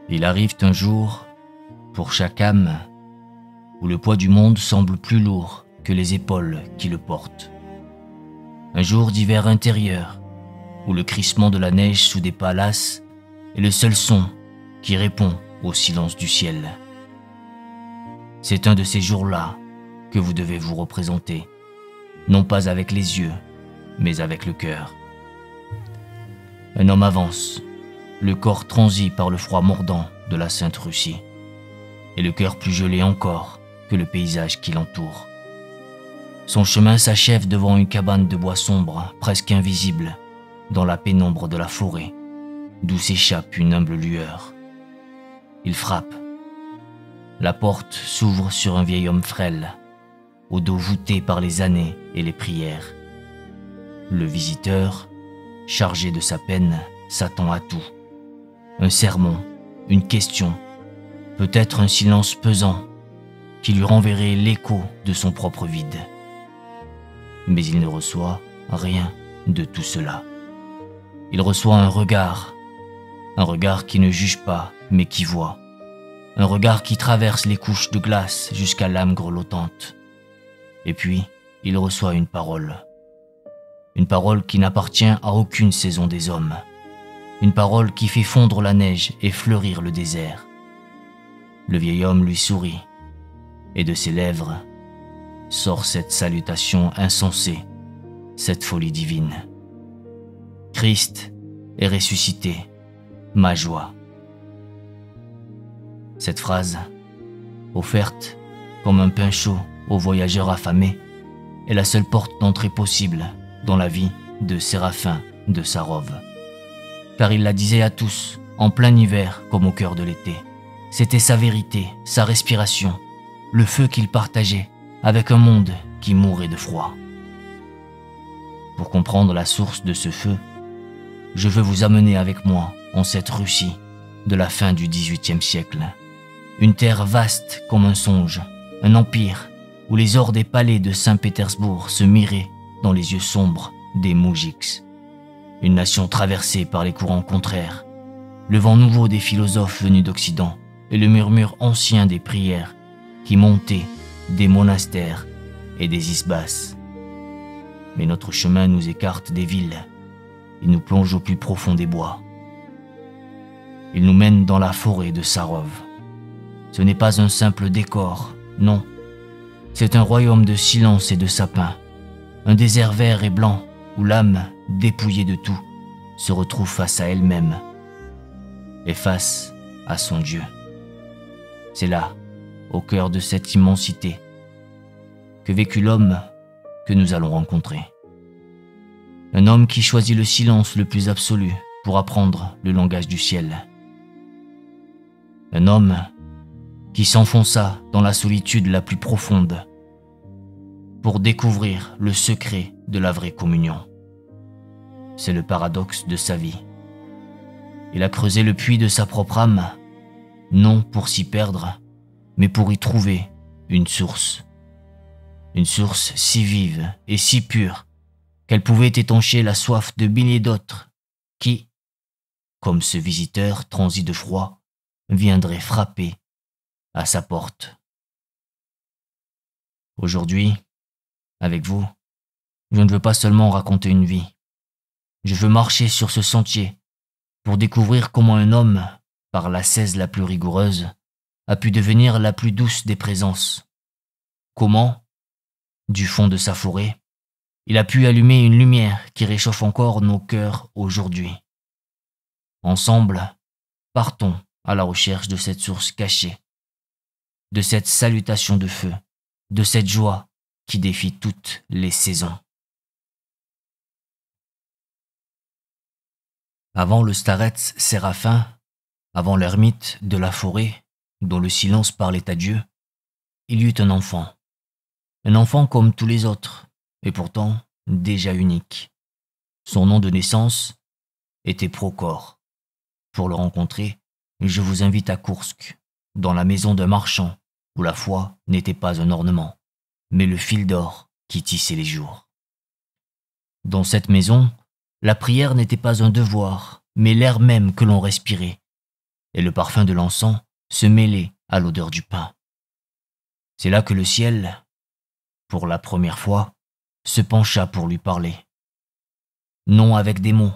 Il arrive un jour, pour chaque âme, où le poids du monde semble plus lourd que les épaules qui le portent. Un jour d'hiver intérieur, où le crissement de la neige sous des palaces est le seul son qui répond au silence du ciel. C'est un de ces jours-là que vous devez vous représenter, non pas avec les yeux, mais avec le cœur. Un homme avance, le corps transi par le froid mordant de la Sainte Russie, et le cœur plus gelé encore que le paysage qui l'entoure. Son chemin s'achève devant une cabane de bois sombre, presque invisible, dans la pénombre de la forêt, d'où s'échappe une humble lueur. Il frappe. La porte s'ouvre sur un vieil homme frêle, au dos voûté par les années et les prières. Le visiteur, chargé de sa peine, s'attend à tout. Un sermon, une question, peut-être un silence pesant qui lui renverrait l'écho de son propre vide. Mais il ne reçoit rien de tout cela. Il reçoit un regard qui ne juge pas mais qui voit, un regard qui traverse les couches de glace jusqu'à l'âme grelottante. Et puis, il reçoit une parole qui n'appartient à aucune saison des hommes, une parole qui fait fondre la neige et fleurir le désert. Le vieil homme lui sourit, et de ses lèvres sort cette salutation insensée, cette folie divine. Christ est ressuscité, ma joie. Cette phrase, offerte comme un pain chaud aux voyageurs affamés, est la seule porte d'entrée possible dans la vie de Séraphin de Sarov. Car il la disait à tous, en plein hiver comme au cœur de l'été. C'était sa vérité, sa respiration, le feu qu'il partageait avec un monde qui mourait de froid. Pour comprendre la source de ce feu, je veux vous amener avec moi en cette Russie de la fin du XVIIIe siècle. Une terre vaste comme un songe, un empire où les ors des palais de Saint-Pétersbourg se miraient dans les yeux sombres des moujiks. Une nation traversée par les courants contraires, le vent nouveau des philosophes venus d'Occident et le murmure ancien des prières qui montaient des monastères et des isbas. Mais notre chemin nous écarte des villes et nous plonge au plus profond des bois. Il nous mène dans la forêt de Sarov. Ce n'est pas un simple décor, non. C'est un royaume de silence et de sapins, un désert vert et blanc où l'âme, dépouillée de tout, se retrouve face à elle-même et face à son Dieu. C'est là, au cœur de cette immensité, que vécut l'homme que nous allons rencontrer. Un homme qui choisit le silence le plus absolu pour apprendre le langage du ciel. Un homme qui s'enfonça dans la solitude la plus profonde pour découvrir le secret de la vraie communion. C'est le paradoxe de sa vie. Il a creusé le puits de sa propre âme, non pour s'y perdre, mais pour y trouver une source si vive et si pure qu'elle pouvait étancher la soif de milliers d'autres qui, comme ce visiteur transi de froid, viendraient frapper à sa porte. Aujourd'hui, avec vous, je ne veux pas seulement raconter une vie. Je veux marcher sur ce sentier pour découvrir comment un homme, par l'ascèse la plus rigoureuse, a pu devenir la plus douce des présences. Comment, du fond de sa forêt, il a pu allumer une lumière qui réchauffe encore nos cœurs aujourd'hui. Ensemble, partons à la recherche de cette source cachée, de cette salutation de feu, de cette joie qui défie toutes les saisons. Avant le starets Séraphin, avant l'ermite de la forêt, dont le silence parlait à Dieu, il y eut un enfant comme tous les autres, et pourtant déjà unique. Son nom de naissance était Prochore. Pour le rencontrer, je vous invite à Koursk, dans la maison d'un marchand, où la foi n'était pas un ornement, mais le fil d'or qui tissait les jours. Dans cette maison, la prière n'était pas un devoir, mais l'air même que l'on respirait, et le parfum de l'encens se mêlait à l'odeur du pain. C'est là que le ciel, pour la première fois, se pencha pour lui parler. Non avec des mots,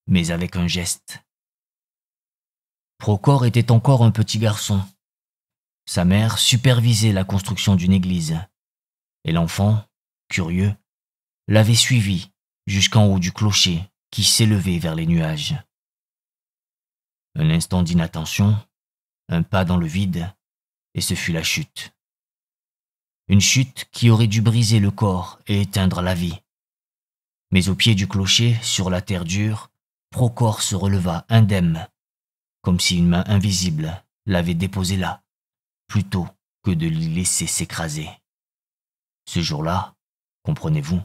mais avec un geste. Procore était encore un petit garçon. Sa mère supervisait la construction d'une église, et l'enfant, curieux, l'avait suivi jusqu'en haut du clocher qui s'élevait vers les nuages. Un instant d'inattention, un pas dans le vide, et ce fut la chute. Une chute qui aurait dû briser le corps et éteindre la vie. Mais au pied du clocher, sur la terre dure, Procore se releva indemne, comme si une main invisible l'avait déposé là, plutôt que de l'y laisser s'écraser. Ce jour-là, comprenez-vous,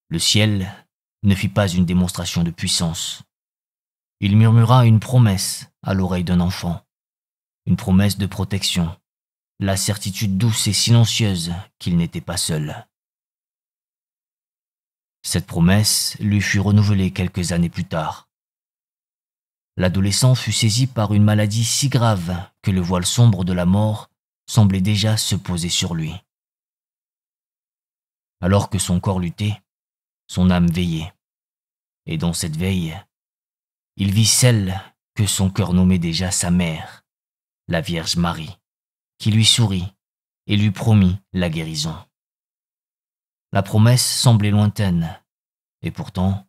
le ciel ne fit pas une démonstration de puissance. Il murmura une promesse à l'oreille d'un enfant, une promesse de protection, la certitude douce et silencieuse qu'il n'était pas seul. Cette promesse lui fut renouvelée quelques années plus tard. L'adolescent fut saisi par une maladie si grave que le voile sombre de la mort semblait déjà se poser sur lui. Alors que son corps luttait, son âme veillait. Et dans cette veille, il vit celle que son cœur nommait déjà sa mère, la Vierge Marie, qui lui sourit et lui promit la guérison. La promesse semblait lointaine, et pourtant,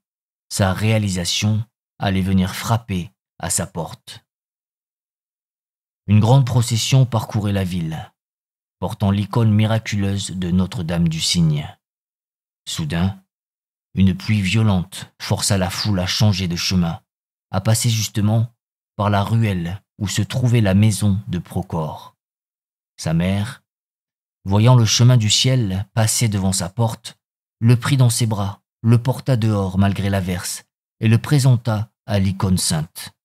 sa réalisation allait venir frapper à sa porte. Une grande procession parcourait la ville, portant l'icône miraculeuse de Notre-Dame du Cygne. Soudain, une pluie violente força la foule à changer de chemin, à passer justement par la ruelle où se trouvait la maison de Procore. Sa mère, voyant le chemin du ciel passer devant sa porte, le prit dans ses bras, le porta dehors malgré l'averse et le présenta à l'icône sainte.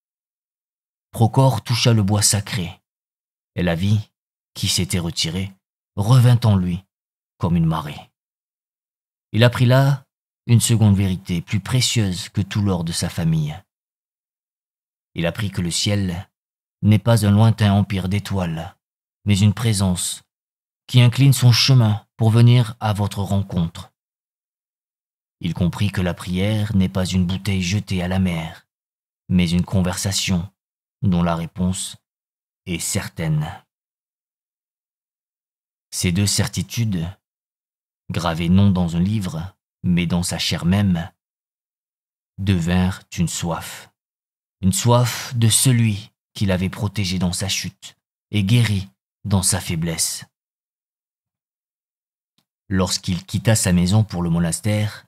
Procore toucha le bois sacré, et la vie, qui s'était retirée, revint en lui comme une marée. Il apprit là une seconde vérité plus précieuse que tout l'or de sa famille. Il apprit que le ciel n'est pas un lointain empire d'étoiles, mais une présence qui incline son chemin pour venir à votre rencontre. Il comprit que la prière n'est pas une bouteille jetée à la mer, mais une conversation dont la réponse est certaine. Ces deux certitudes, gravées non dans un livre, mais dans sa chair même, devinrent une soif de celui qui l'avait protégé dans sa chute et guéri dans sa faiblesse. Lorsqu'il quitta sa maison pour le monastère,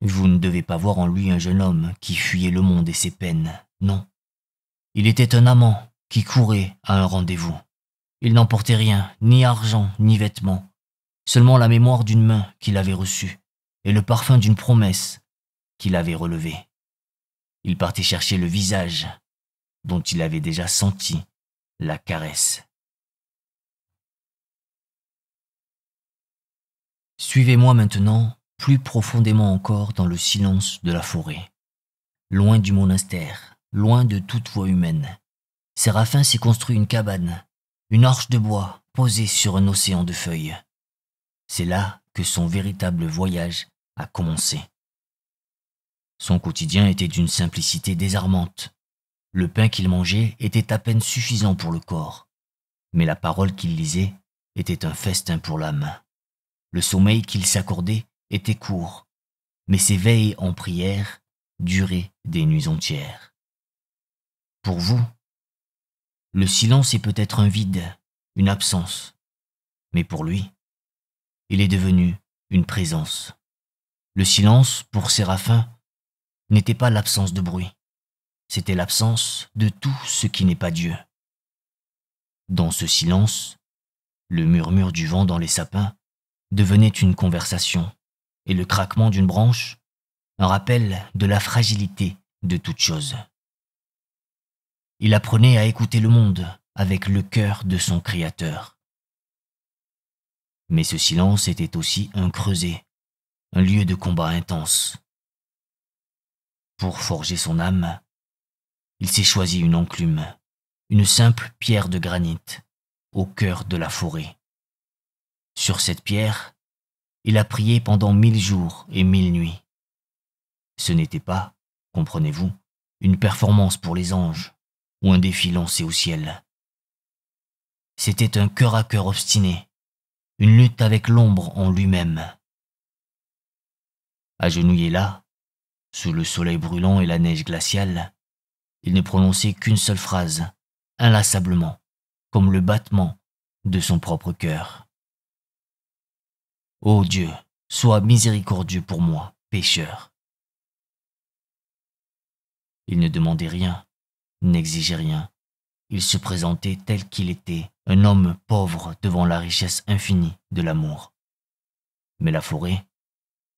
vous ne devez pas voir en lui un jeune homme qui fuyait le monde et ses peines, non. Il était un amant qui courait à un rendez-vous. Il n'emportait rien, ni argent, ni vêtements, seulement la mémoire d'une main qu'il avait reçue et le parfum d'une promesse qu'il avait relevée. Il partait chercher le visage dont il avait déjà senti la caresse. Suivez-moi maintenant plus profondément encore dans le silence de la forêt. Loin du monastère, loin de toute voix humaine, Séraphin s'y construit une cabane, une arche de bois posée sur un océan de feuilles. C'est là que son véritable voyage a commencé. Son quotidien était d'une simplicité désarmante. Le pain qu'il mangeait était à peine suffisant pour le corps, mais la parole qu'il lisait était un festin pour l'âme. Le sommeil qu'il s'accordait était court, mais ses veilles en prière duraient des nuits entières. Pour vous, le silence est peut-être un vide, une absence, mais pour lui, il est devenu une présence. Le silence, pour Séraphin, n'était pas l'absence de bruit, c'était l'absence de tout ce qui n'est pas Dieu. Dans ce silence, le murmure du vent dans les sapins devenait une conversation, et le craquement d'une branche, un rappel de la fragilité de toute chose. Il apprenait à écouter le monde avec le cœur de son Créateur. Mais ce silence était aussi un creuset, un lieu de combat intense. Pour forger son âme, il s'est choisi une enclume, une simple pierre de granit, au cœur de la forêt. Sur cette pierre, il a prié pendant 1000 jours et 1000 nuits. Ce n'était pas, comprenez-vous, une performance pour les anges ou un défi lancé au ciel. C'était un cœur à cœur obstiné, une lutte avec l'ombre en lui-même. Agenouillé là, sous le soleil brûlant et la neige glaciale, il ne prononçait qu'une seule phrase, inlassablement, comme le battement de son propre cœur. Ô Dieu, sois miséricordieux pour moi, pécheur. Il ne demandait rien, n'exigeait rien. Il se présentait tel qu'il était, un homme pauvre devant la richesse infinie de l'amour. Mais la forêt,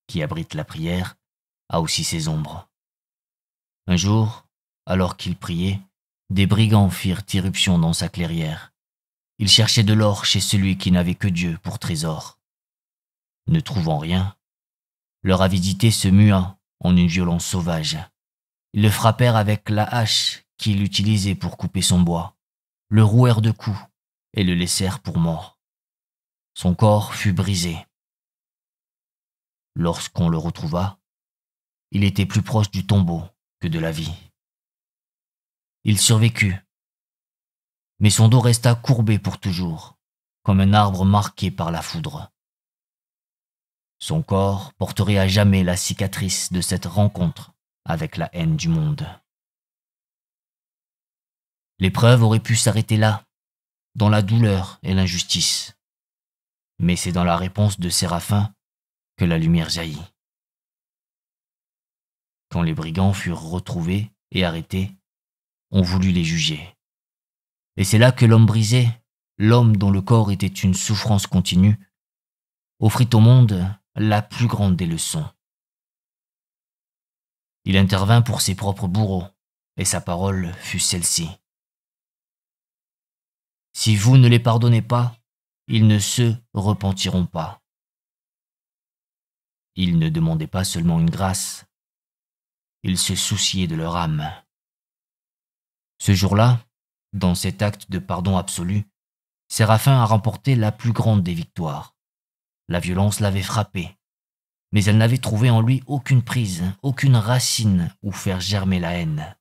qui abrite la prière, a aussi ses ombres. Un jour, alors qu'il priait, des brigands firent irruption dans sa clairière. Ils cherchaient de l'or chez celui qui n'avait que Dieu pour trésor. Ne trouvant rien, leur avidité se mua en une violence sauvage. Ils le frappèrent avec la hache qu'il utilisait pour couper son bois, le rouèrent de coups et le laissèrent pour mort. Son corps fut brisé. Lorsqu'on le retrouva, il était plus proche du tombeau que de la vie. Il survécut, mais son dos resta courbé pour toujours, comme un arbre marqué par la foudre. Son corps porterait à jamais la cicatrice de cette rencontre avec la haine du monde. L'épreuve aurait pu s'arrêter là, dans la douleur et l'injustice. Mais c'est dans la réponse de Séraphin que la lumière jaillit. Quand les brigands furent retrouvés et arrêtés, on voulut les juger. Et c'est là que l'homme brisé, l'homme dont le corps était une souffrance continue, offrit au monde la plus grande des leçons. Il intervint pour ses propres bourreaux, et sa parole fut celle-ci. Si vous ne les pardonnez pas, ils ne se repentiront pas. Ils ne demandaient pas seulement une grâce, ils se souciaient de leur âme. Ce jour-là, dans cet acte de pardon absolu, Séraphin a remporté la plus grande des victoires. La violence l'avait frappé, mais elle n'avait trouvé en lui aucune prise, aucune racine où faire germer la haine.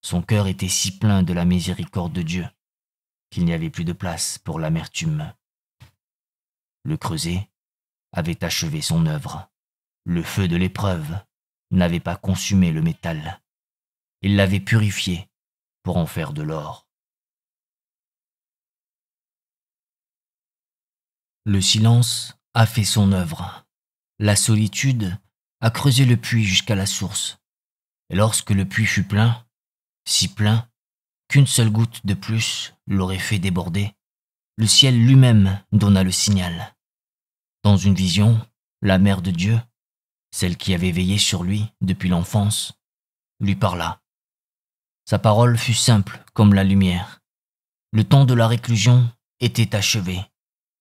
Son cœur était si plein de la miséricorde de Dieu qu'il n'y avait plus de place pour l'amertume. Le creuset avait achevé son œuvre. Le feu de l'épreuve n'avait pas consumé le métal. Il l'avait purifié pour en faire de l'or. Le silence a fait son œuvre. La solitude a creusé le puits jusqu'à la source. Et lorsque le puits fut plein, si plein qu'une seule goutte de plus l'aurait fait déborder, le ciel lui-même donna le signal. Dans une vision, la mère de Dieu, celle qui avait veillé sur lui depuis l'enfance, lui parla. Sa parole fut simple comme la lumière. Le temps de la réclusion était achevé.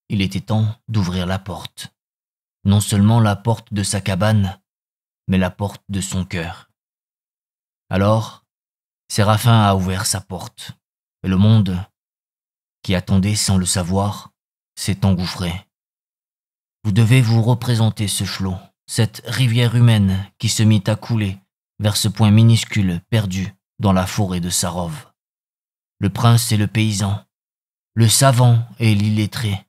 Il était temps d'ouvrir la porte. Non seulement la porte de sa cabane, mais la porte de son cœur. Alors, Séraphin a ouvert sa porte, et le monde, qui attendait sans le savoir, s'est engouffré. Vous devez vous représenter ce flot, cette rivière humaine qui se mit à couler vers ce point minuscule perdu dans la forêt de Sarov. Le prince et le paysan, le savant et l'illettré,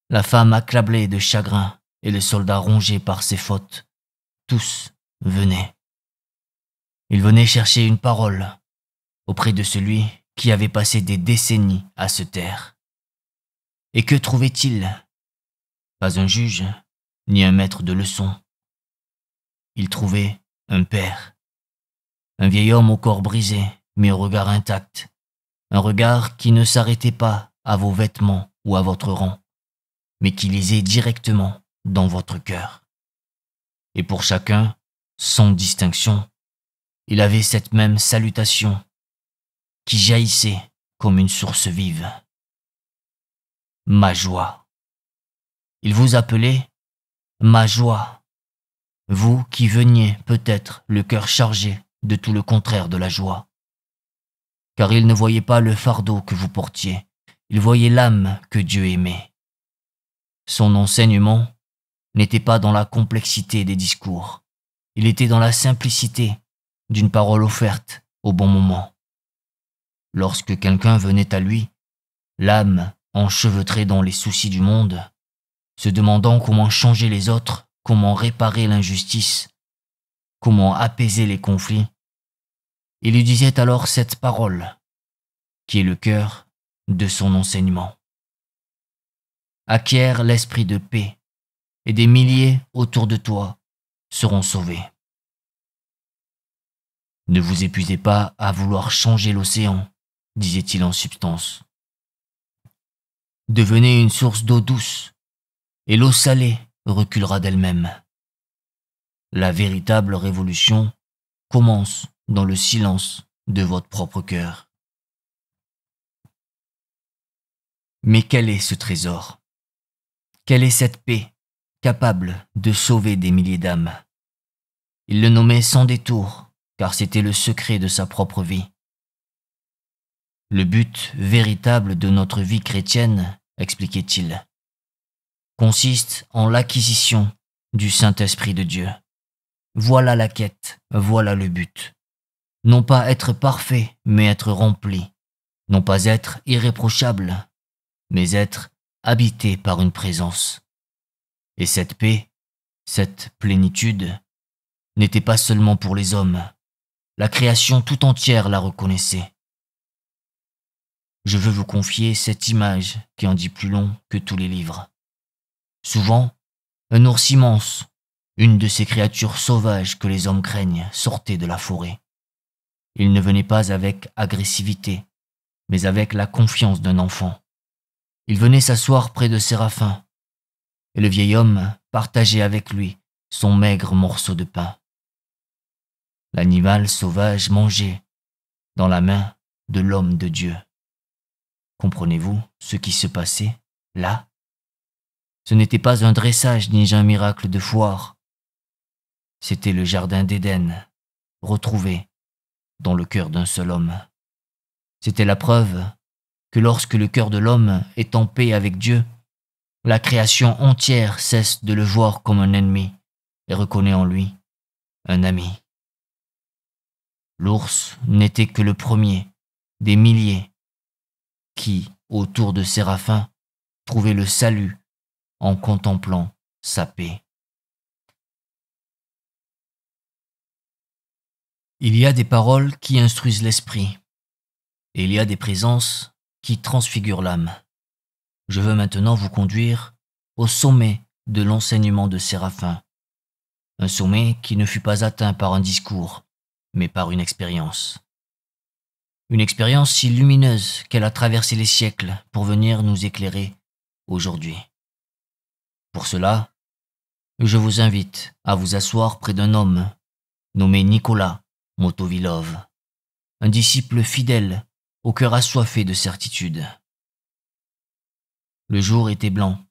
la femme accablée de chagrin et le soldat rongé par ses fautes, tous venaient. Ils venaient chercher une parole auprès de celui qui avait passé des décennies à se taire. Et que trouvait-il? Pas un juge, ni un maître de leçons. Il trouvait un père, un vieil homme au corps brisé, mais au regard intact, un regard qui ne s'arrêtait pas à vos vêtements ou à votre rang, mais qui lisait directement dans votre cœur. Et pour chacun, sans distinction, il avait cette même salutation qui jaillissait comme une source vive. Ma joie. Il vous appelait ma joie, vous qui veniez peut-être le cœur chargé de tout le contraire de la joie. car il ne voyait pas le fardeau que vous portiez, il voyait l'âme que Dieu aimait. Son enseignement n'était pas dans la complexité des discours, il était dans la simplicité d'une parole offerte au bon moment. Lorsque quelqu'un venait à lui, l'âme enchevêtrée dans les soucis du monde, se demandant comment changer les autres, comment réparer l'injustice, comment apaiser les conflits, il lui disait alors cette parole, qui est le cœur de son enseignement. Acquiert l'esprit de paix, et des milliers autour de toi seront sauvés. Ne vous épuisez pas à vouloir changer l'océan, disait-il en substance. Devenez une source d'eau douce, et l'eau salée reculera d'elle-même. La véritable révolution commence dans le silence de votre propre cœur. Mais quel est ce trésor? Quelle est cette paix capable de sauver des milliers d'âmes? Il le nommait sans détour, car c'était le secret de sa propre vie. Le but véritable de notre vie chrétienne, expliquait-il, consiste en l'acquisition du Saint-Esprit de Dieu. Voilà la quête, voilà le but. Non pas être parfait, mais être rempli. Non pas être irréprochable, mais être habité par une présence. Et cette paix, cette plénitude, n'était pas seulement pour les hommes. La création tout entière la reconnaissait. Je veux vous confier cette image qui en dit plus long que tous les livres. Souvent, un ours immense, une de ces créatures sauvages que les hommes craignent, sortait de la forêt. Il ne venait pas avec agressivité, mais avec la confiance d'un enfant. Il venait s'asseoir près de Séraphin, et le vieil homme partageait avec lui son maigre morceau de pain. L'animal sauvage mangeait dans la main de l'homme de Dieu. Comprenez-vous ce qui se passait là? Ce n'était pas un dressage ni un miracle de foire. C'était le jardin d'Éden, retrouvé dans le cœur d'un seul homme. C'était la preuve que lorsque le cœur de l'homme est en paix avec Dieu, la création entière cesse de le voir comme un ennemi et reconnaît en lui un ami. L'ours n'était que le premier des milliers qui, autour de Séraphin, trouvaient le salut en contemplant sa paix. Il y a des paroles qui instruisent l'esprit, et il y a des présences qui transfigurent l'âme. Je veux maintenant vous conduire au sommet de l'enseignement de Séraphin, un sommet qui ne fut pas atteint par un discours, mais par une expérience. Une expérience si lumineuse qu'elle a traversé les siècles pour venir nous éclairer aujourd'hui. Pour cela, je vous invite à vous asseoir près d'un homme nommé Nicolas Motovilov, un disciple fidèle au cœur assoiffé de certitude. Le jour était blanc,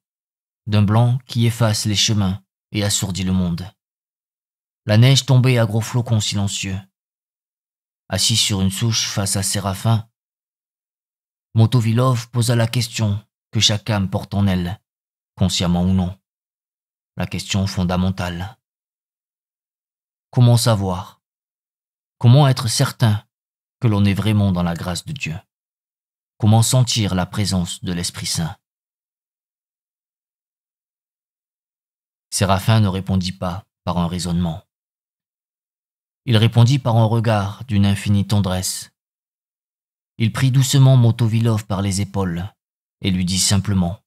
d'un blanc qui efface les chemins et assourdit le monde. La neige tombait à gros flocons silencieux. Assis sur une souche face à Séraphin, Motovilov posa la question que chaque âme porte en elle, consciemment ou non. La question fondamentale. Comment savoir? Comment être certain que l'on est vraiment dans la grâce de Dieu? Comment sentir la présence de l'Esprit Saint? Séraphin ne répondit pas par un raisonnement. Il répondit par un regard d'une infinie tendresse. Il prit doucement Motovilov par les épaules et lui dit simplement :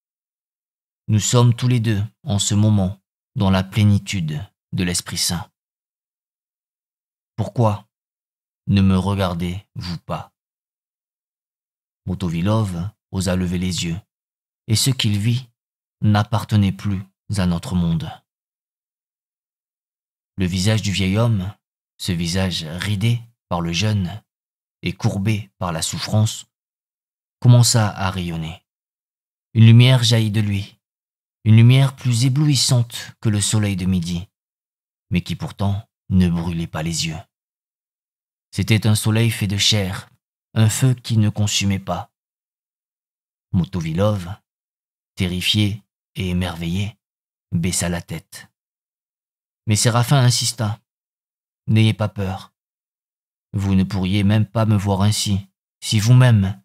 « Nous sommes tous les deux en ce moment dans la plénitude de l'Esprit Saint. Pourquoi ne me regardez-vous pas ?» Motovilov osa lever les yeux, et ce qu'il vit n'appartenait plus à notre monde. Le visage du vieil homme, ce visage ridé par le jeûne et courbé par la souffrance, commença à rayonner. Une lumière jaillit de lui, une lumière plus éblouissante que le soleil de midi, mais qui pourtant ne brûlait pas les yeux. C'était un soleil fait de chair, un feu qui ne consumait pas. Motovilov, terrifié et émerveillé, baissa la tête. Mais Séraphin insista. « N'ayez pas peur. Vous ne pourriez même pas me voir ainsi, si vous-même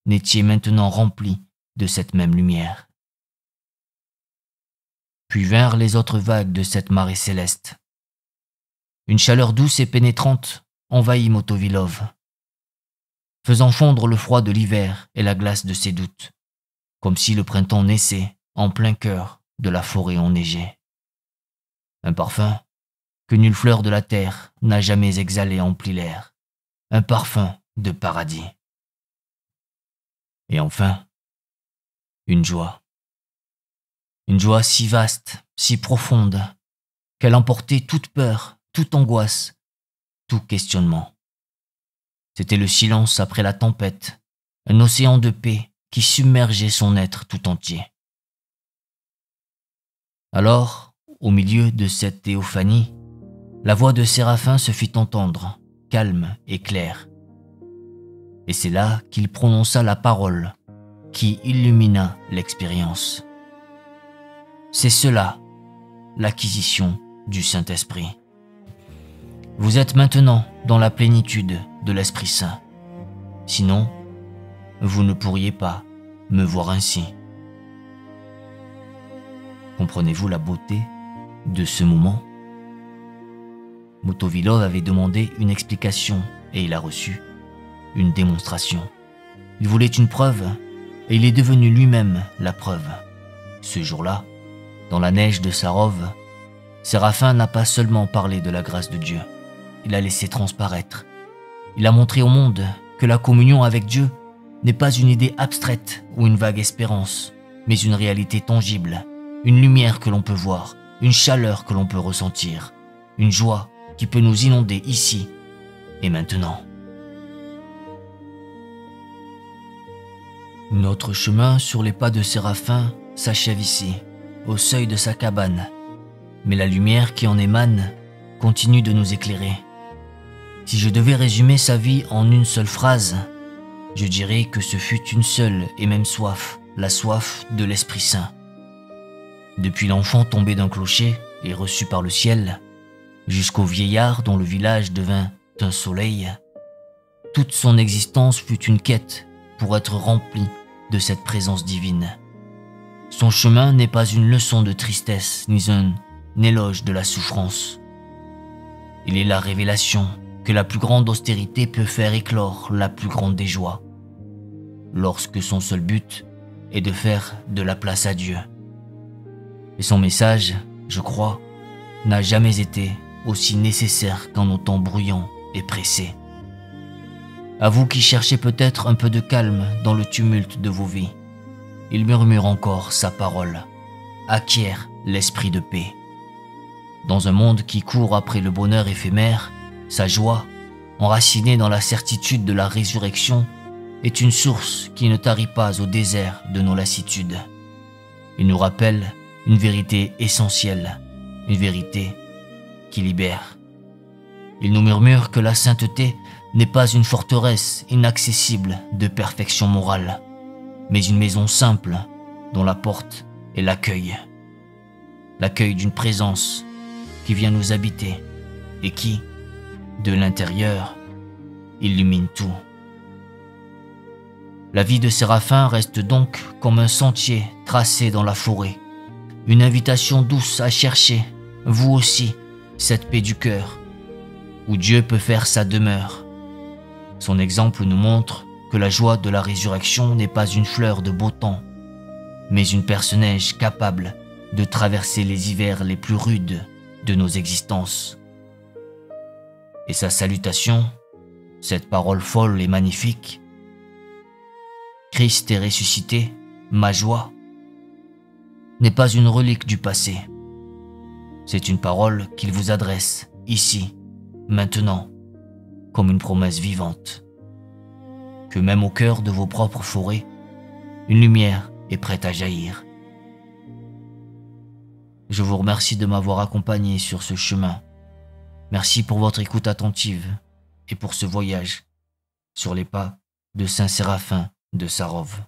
n'étiez maintenant rempli de cette même lumière. » Puis vinrent les autres vagues de cette marée céleste. Une chaleur douce et pénétrante envahit Motovilov, faisant fondre le froid de l'hiver et la glace de ses doutes, comme si le printemps naissait en plein cœur de la forêt enneigée. Un parfum que nulle fleur de la terre n'a jamais exhalé emplit l'air, un parfum de paradis. Et enfin, une joie si vaste, si profonde, qu'elle emportait toute peur, toute angoisse, tout questionnement. C'était le silence après la tempête, un océan de paix qui submergeait son être tout entier. Alors, au milieu de cette théophanie, la voix de Séraphin se fit entendre, calme et claire. Et c'est là qu'il prononça la parole qui illumina l'expérience. C'est cela, l'acquisition du Saint-Esprit. Vous êtes maintenant dans la plénitude de l'Esprit Saint. Sinon, vous ne pourriez pas me voir ainsi. Comprenez-vous la beauté de ce moment? Motovilov avait demandé une explication et il a reçu une démonstration. Il voulait une preuve et il est devenu lui-même la preuve. Ce jour-là, dans la neige de Sarov, Séraphin n'a pas seulement parlé de la grâce de Dieu, il a laissé transparaître. Il a montré au monde que la communion avec Dieu n'est pas une idée abstraite ou une vague espérance, mais une réalité tangible, une lumière que l'on peut voir, une chaleur que l'on peut ressentir, une joie qui peut nous inonder ici et maintenant. Notre chemin sur les pas de Séraphin s'achève ici, au seuil de sa cabane, mais la lumière qui en émane continue de nous éclairer. Si je devais résumer sa vie en une seule phrase, je dirais que ce fut une seule et même soif, la soif de l'Esprit Saint. Depuis l'enfant tombé d'un clocher et reçu par le ciel, jusqu'au vieillard dont le village devint un soleil, toute son existence fut une quête pour être remplie de cette présence divine. Son chemin n'est pas une leçon de tristesse, ni un éloge de la souffrance. Il est la révélation que la plus grande austérité peut faire éclore la plus grande des joies, lorsque son seul but est de faire de la place à Dieu. Et son message, je crois, n'a jamais été aussi nécessaire qu'en nos temps bruyants et pressés. À vous qui cherchez peut-être un peu de calme dans le tumulte de vos vies, il murmure encore sa parole. Acquiert l'esprit de paix. Dans un monde qui court après le bonheur éphémère, sa joie, enracinée dans la certitude de la résurrection, est une source qui ne tarit pas au désert de nos lassitudes. Il nous rappelle une vérité essentielle, une vérité qui libère. Il nous murmure que la sainteté n'est pas une forteresse inaccessible de perfection morale, mais une maison simple dont la porte est l'accueil. L'accueil d'une présence qui vient nous habiter et qui, de l'intérieur, illumine tout. La vie de Séraphin reste donc comme un sentier tracé dans la forêt, une invitation douce à chercher, vous aussi, cette paix du cœur, où Dieu peut faire sa demeure. Son exemple nous montre que la joie de la résurrection n'est pas une fleur de beau temps, mais une perce-neige capable de traverser les hivers les plus rudes de nos existences. Et sa salutation, cette parole folle et magnifique, « Christ est ressuscité, ma joie », n'est pas une relique du passé. C'est une parole qu'il vous adresse, ici, maintenant, comme une promesse vivante. Que même au cœur de vos propres forêts, une lumière est prête à jaillir. Je vous remercie de m'avoir accompagné sur ce chemin. Merci pour votre écoute attentive et pour ce voyage sur les pas de Saint Séraphin de Sarov.